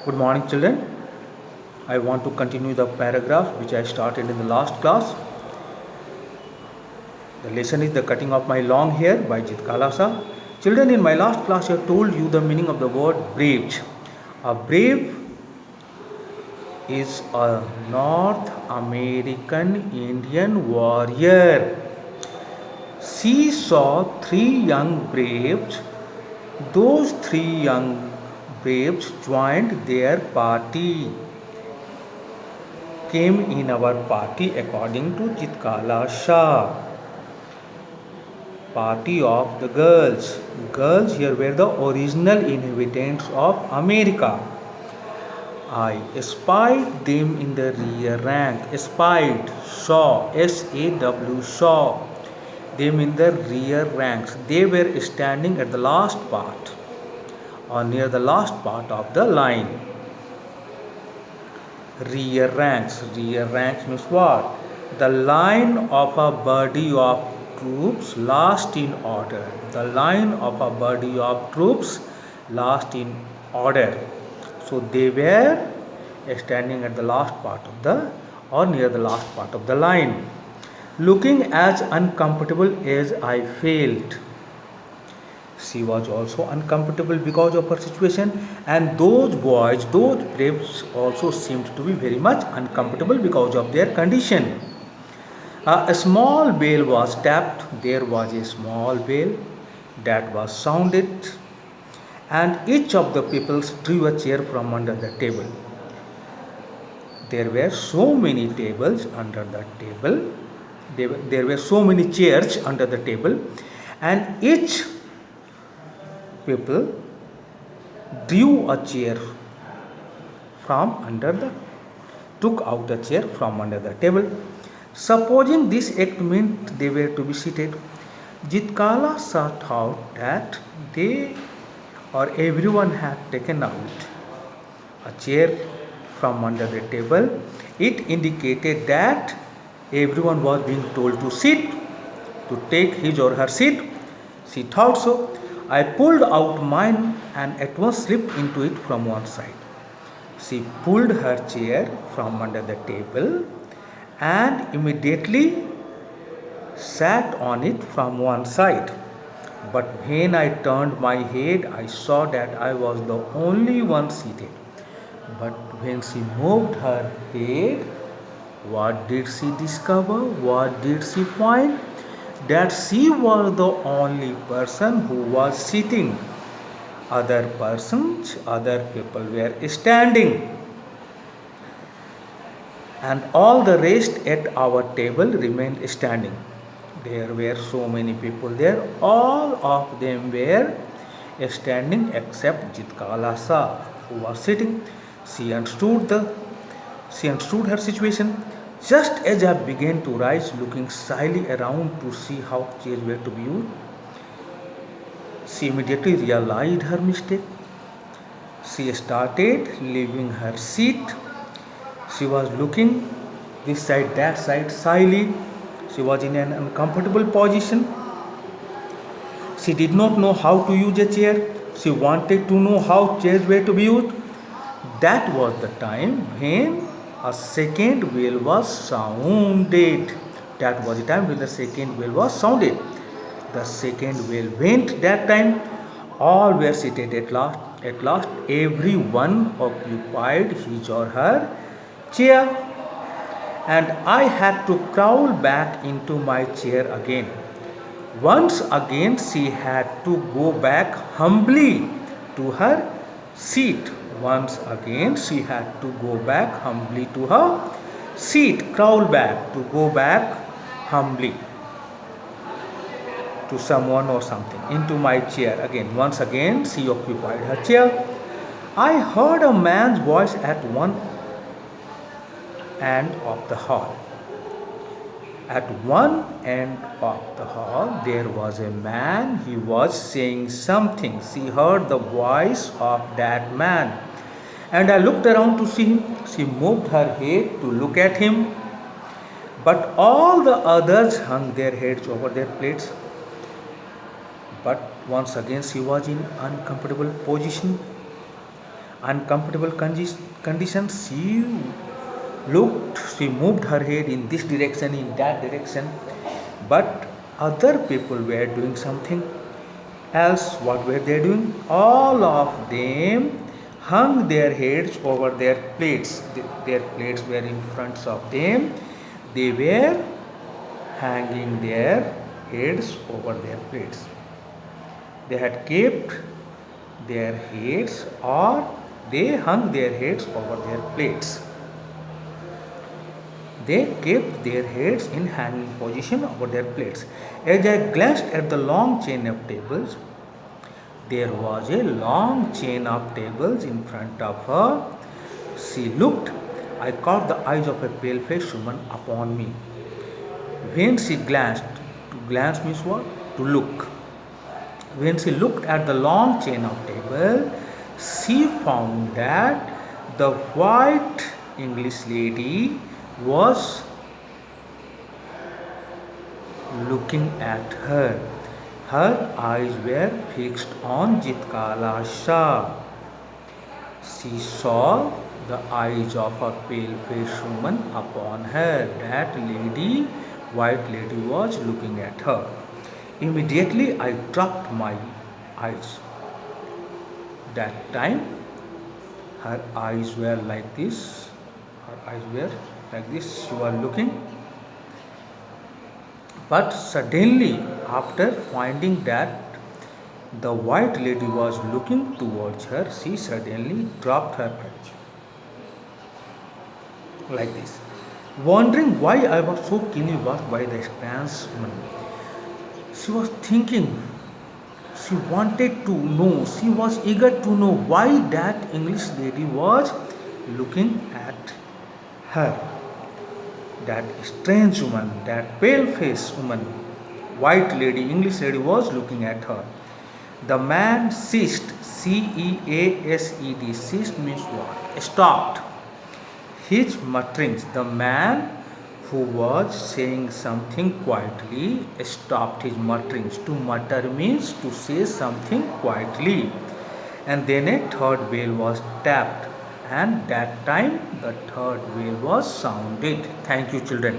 Good morning, children. I want to continue the paragraph which I started in the last class. The lesson is The Cutting of My Long Hair by Jit Kalasa. Children, in my last class, I told you the meaning of the word brave. A brave is a North American Indian warrior. She saw three young braves. Those three young braves joined their party. Came in our party according to Chitkala Shah. Party of the girls. Girls here were the original inhabitants of America. I espied them in the rear rank. Espied, saw, SAW, saw them in the rear ranks. They were standing at the last part or near the last part of the line. Rear ranks. Rear ranks means what? The line of a body of troops last in order. The line of a body of troops last in order. So they were standing at the last part of the or near the last part of the line. Looking as uncomfortable as I felt. She was also uncomfortable because of her situation, and those boys, those braves also seemed to be very much uncomfortable because of their condition. A small bell was tapped. There was a small bell that was sounded, and each of the people drew a chair from under the table. There were so many tables under the table. There were so many chairs under the table, and each people drew a chair from under the took out a chair from under the table. Supposing this act meant they were to be seated, Jitkala thought that they or everyone had taken out a chair from under the table. It indicated that everyone was being told to sit, to take his or her seat. She thought so. I pulled out mine and at once slipped into it from one side. She pulled her chair from under the table and immediately sat on it from one side. But when I turned my head, I saw that I was the only one seated. But when she moved her head, what did she discover? What did she find? That she was the only person who was sitting. Other persons, other people were standing. And all the rest at our table remained standing. There were so many people there. All of them were standing except Jitkala Shah, who was sitting. She understood her situation. Just as I began to rise, looking shyly around to see how chairs were to be used, she immediately realized her mistake. She started leaving her seat. She was looking this side, that side, shyly. She was in an uncomfortable position. She did not know how to use a chair. She wanted to know how chairs were to be used. That was the time when a second bell was sounded. That was the time when the second bell was sounded. The second bell went that time. All were seated at last. At last, everyone occupied his or her chair, and I had to crawl back into my chair again. Once again, she had to go back humbly to her seat. Once again, she had to go back humbly to her seat. Crawl back, to go back humbly to someone or something, into my chair again. Once again, she occupied her chair. I heard a man's voice at one end of the hall. At one end of the hall, there was a man. He was saying something. She heard the voice of that man. And I looked around to see him. She moved her head to look at him. But all the others hung their heads over their plates. But once again, she was in uncomfortable position. uncomfortable conditions. She moved her head in this direction, in that direction, but other people were doing something else. What were they doing? All of them hung their heads over their plates. Their plates were in front of them. They were hanging their heads over their plates. They had kept their heads, or they hung their heads over their plates. They kept their heads in hanging position over their plates. As I glanced at the long chain of tables, there was a long chain of tables in front of her. She looked. I caught the eyes of a pale-faced woman upon me. When she glanced, to glance means what? To look. When she looked at the long chain of tables, she found that the white English lady was looking at her. Her eyes were fixed on Jitkala Shah. She saw the eyes of a pale-faced woman upon her. That lady, white lady, was looking at her. Immediately I dropped my eyes. That time her eyes were like this. Her eyes were like this. She was looking. But suddenly, after finding that the white lady was looking towards her, she suddenly dropped her eyes. Like this. Wondering why I was so keenly watched by the strange woman. She was thinking, she wanted to know, she was eager to know why that English lady was looking at her. That strange woman, that pale-faced woman, white lady, English lady was looking at her. The man ceased, C-E-A-S-E-D, ceased means what? Stopped. His mutterings. The man who was saying something quietly stopped his mutterings. To mutter means to say something quietly. And then a third bell was tapped, and that time the third bell was sounded. Thank you, children.